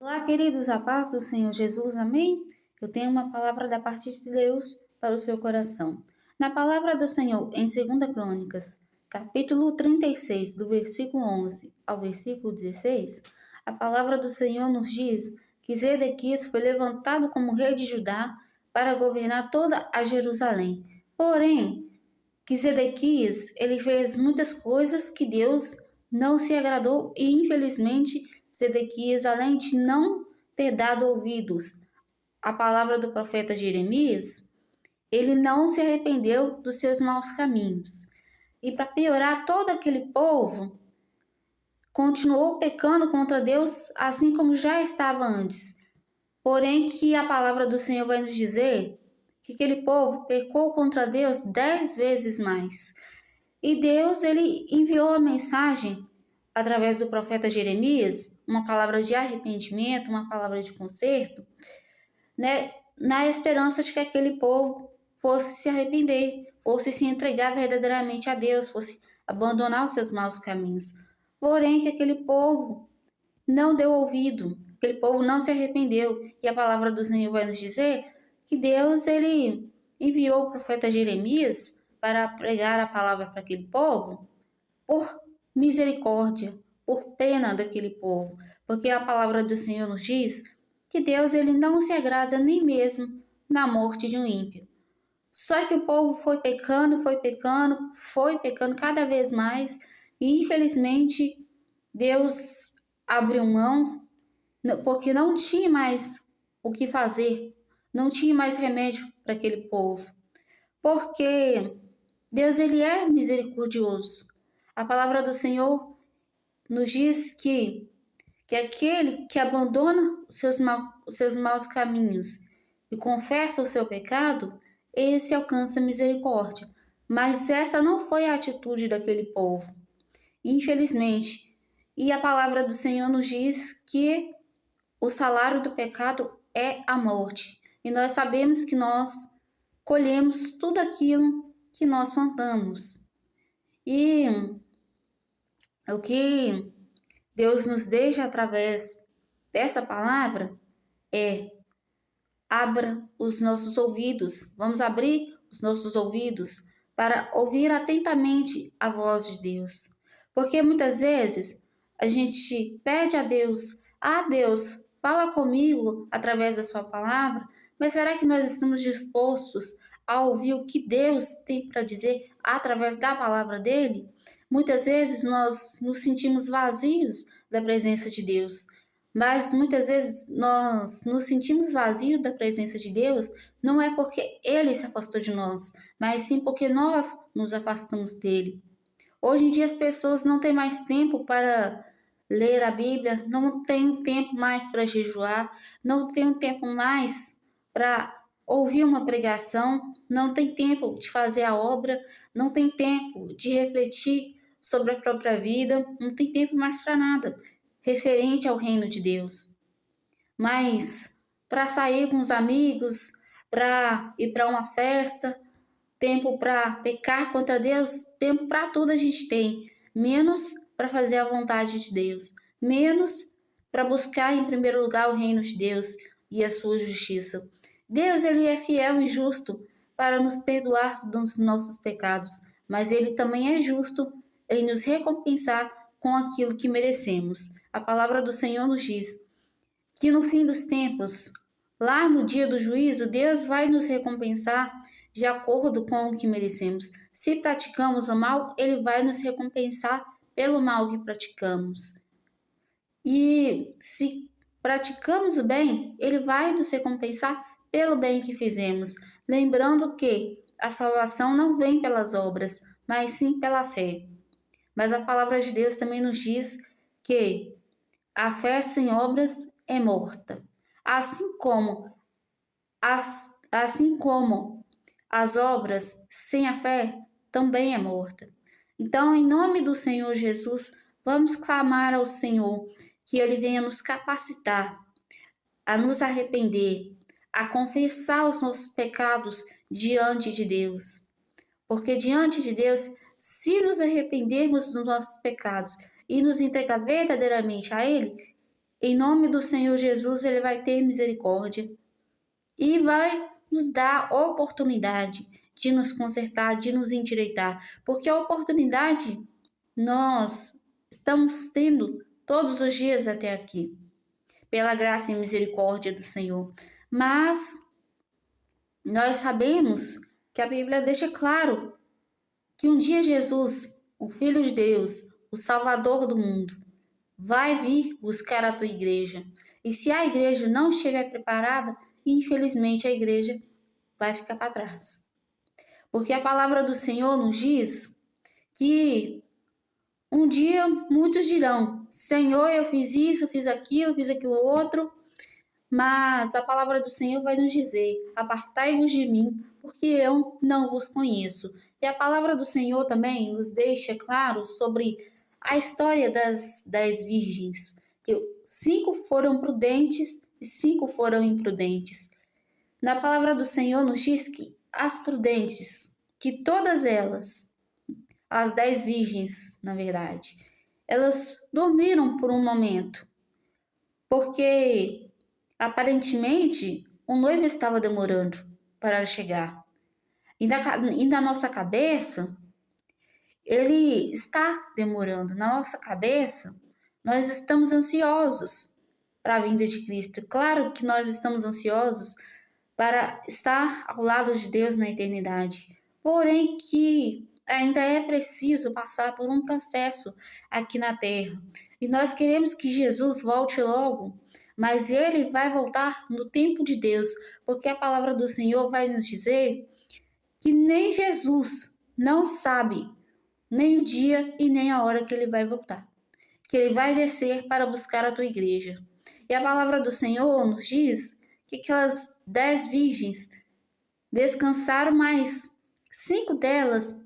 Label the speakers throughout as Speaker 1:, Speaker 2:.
Speaker 1: Olá, queridos, a paz do Senhor Jesus, amém? Eu tenho uma palavra da parte de Deus para o seu coração. Na palavra do Senhor, em 2 Crônicas, capítulo 36, do versículo 11 ao versículo 16, a palavra do Senhor nos diz que Zedequias foi levantado como rei de Judá para governar toda a Jerusalém. Porém, que Zedequias, ele fez muitas coisas que Deus não se agradou e infelizmente Zedequias, além de não ter dado ouvidos à palavra do profeta Jeremias, ele não se arrependeu dos seus maus caminhos. E para piorar, todo aquele povo continuou pecando contra Deus, assim como já estava antes. Porém, que a palavra do Senhor vai nos dizer que aquele povo pecou contra Deus 10 vezes mais. E Deus, ele enviou a mensagem através do profeta Jeremias, uma palavra de arrependimento, uma palavra de conserto, né, na esperança de que aquele povo fosse se arrepender, fosse se entregar verdadeiramente a Deus, fosse abandonar os seus maus caminhos. Porém, que aquele povo não deu ouvido, aquele povo não se arrependeu. E a palavra do Senhor vai nos dizer que Deus, ele enviou o profeta Jeremias para pregar a palavra para aquele povo por misericórdia, por pena daquele povo, porque a palavra do Senhor nos diz que Deus, ele não se agrada nem mesmo na morte de um ímpio. Só que o povo foi pecando cada vez mais, e infelizmente Deus abriu mão, porque não tinha mais o que fazer, não tinha mais remédio para aquele povo. Porque Deus, ele é misericordioso. A palavra do Senhor nos diz que aquele que abandona os seus maus caminhos e confessa o seu pecado, esse alcança misericórdia. Mas essa não foi a atitude daquele povo, infelizmente. E a palavra do Senhor nos diz que o salário do pecado é a morte. E nós sabemos que nós colhemos tudo aquilo que nós plantamos. E o que Deus nos deixa através dessa palavra é: abra os nossos ouvidos, vamos abrir os nossos ouvidos para ouvir atentamente a voz de Deus. Porque muitas vezes a gente pede a Deus: Deus, fala comigo através da sua palavra, mas será que nós estamos dispostos a ouvir o que Deus tem para dizer através da palavra dele? Muitas vezes nós nos sentimos vazios da presença de Deus, mas muitas vezes nós nos sentimos vazios da presença de Deus, não é porque Ele se afastou de nós, mas sim porque nós nos afastamos dele. Hoje em dia as pessoas não têm mais tempo para ler a Bíblia, não têm tempo mais para jejuar, não têm tempo mais para ouvir uma pregação, não tem tempo de fazer a obra, não tem tempo de refletir sobre a própria vida, não tem tempo mais para nada referente ao reino de Deus. Mas para sair com os amigos, para ir para uma festa, tempo para pecar contra Deus, tempo para tudo a gente tem, menos para fazer a vontade de Deus, menos para buscar em primeiro lugar o reino de Deus e a sua justiça. Deus, ele é fiel e justo para nos perdoar dos nossos pecados, mas ele também é justo em nos recompensar com aquilo que merecemos. A palavra do Senhor nos diz que no fim dos tempos, lá no dia do juízo, Deus vai nos recompensar de acordo com o que merecemos. Se praticamos o mal, ele vai nos recompensar pelo mal que praticamos. E se praticamos o bem, ele vai nos recompensar pelo bem que fizemos. Lembrando que a salvação não vem pelas obras, mas sim pela fé. Mas a palavra de Deus também nos diz que a fé sem obras é morta. Assim como as obras sem a fé também é morta. Então, em nome do Senhor Jesus, vamos clamar ao Senhor que Ele venha nos capacitar a nos arrepender, a confessar os nossos pecados diante de Deus. Porque diante de Deus, se nos arrependermos dos nossos pecados e nos entregar verdadeiramente a Ele, Em nome do Senhor Jesus, Ele vai ter misericórdia e vai nos dar oportunidade de nos consertar, de nos endireitar, porque a oportunidade nós estamos tendo todos os dias até aqui, pela graça e misericórdia do Senhor. Mas nós sabemos que a Bíblia deixa claro que um dia Jesus, o Filho de Deus, o Salvador do mundo, vai vir buscar a tua igreja. E se a igreja não estiver preparada, infelizmente a igreja vai ficar para trás. Porque a palavra do Senhor nos diz que um dia muitos dirão: Senhor, eu fiz isso, fiz aquilo outro. Mas a palavra do Senhor vai nos dizer: apartai-vos de mim, porque eu não vos conheço. E a palavra do Senhor também nos deixa claro sobre a história das 10 virgens, que 5 foram prudentes e 5 foram imprudentes. Na palavra do Senhor nos diz que as prudentes, que todas elas, as 10 virgens, na verdade, elas dormiram por um momento, porque aparentemente o noivo estava demorando para chegar. E na nossa cabeça, ele está demorando. Na nossa cabeça, nós estamos ansiosos para a vinda de Cristo. Claro que nós estamos ansiosos para estar ao lado de Deus na eternidade. Porém que ainda é preciso passar por um processo aqui na terra. E nós queremos que Jesus volte logo, mas ele vai voltar no tempo de Deus, porque a palavra do Senhor vai nos dizer que nem Jesus não sabe nem o dia e nem a hora que ele vai voltar, que ele vai descer para buscar a tua igreja. E a palavra do Senhor nos diz que aquelas 10 virgens descansaram, mas 5 delas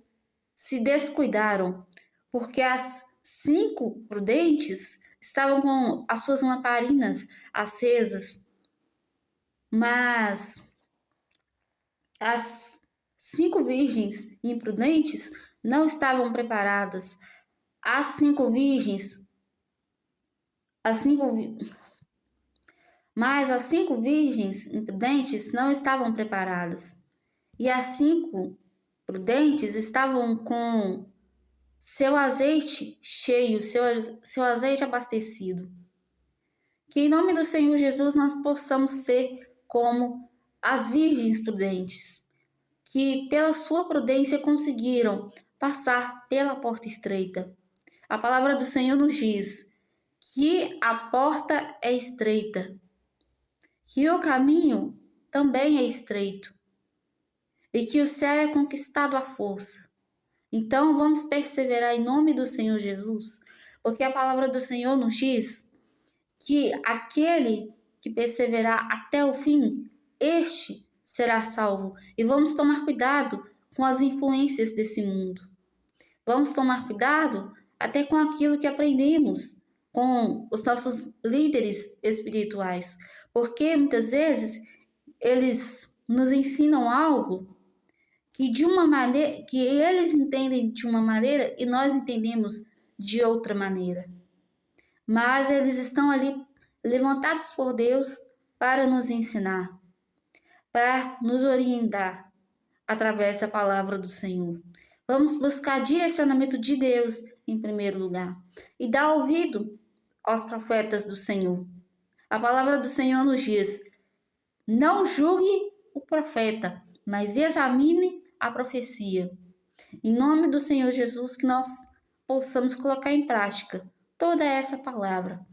Speaker 1: se descuidaram, porque as 5 prudentes estavam com as suas lamparinas acesas, mas as 5 virgens imprudentes não estavam preparadas. As 5 virgens, mas as 5 virgens imprudentes não estavam preparadas. E as 5 prudentes estavam com seu azeite cheio, seu azeite abastecido. Que em nome do Senhor Jesus nós possamos ser como as virgens prudentes, que pela sua prudência conseguiram passar pela porta estreita. A palavra do Senhor nos diz que a porta é estreita, que o caminho também é estreito e que o céu é conquistado à força. Então vamos perseverar em nome do Senhor Jesus, porque a palavra do Senhor nos diz que aquele que perseverar até o fim, este será salvo. E vamos tomar cuidado com as influências desse mundo. Vamos tomar cuidado até com aquilo que aprendemos com os nossos líderes espirituais, porque muitas vezes eles nos ensinam algo que de uma maneira que eles entendem de uma maneira e nós entendemos de outra maneira. Mas eles estão ali levantados por Deus para nos ensinar, para nos orientar através da palavra do Senhor. Vamos buscar direcionamento de Deus em primeiro lugar e dar ouvido aos profetas do Senhor. A palavra do Senhor nos diz: não julgue o profeta, mas examine a profecia. Em nome do Senhor Jesus, que nós possamos colocar em prática toda essa palavra.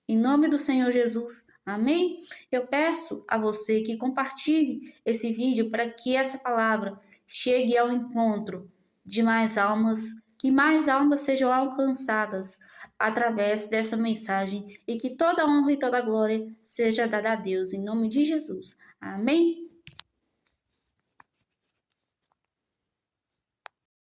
Speaker 1: Em nome do Senhor Jesus, amém? Eu peço a você que compartilhe esse vídeo para que essa palavra chegue ao encontro de mais almas, que mais almas sejam alcançadas através dessa mensagem e que toda honra e toda glória seja dada a Deus, em nome de Jesus. Amém?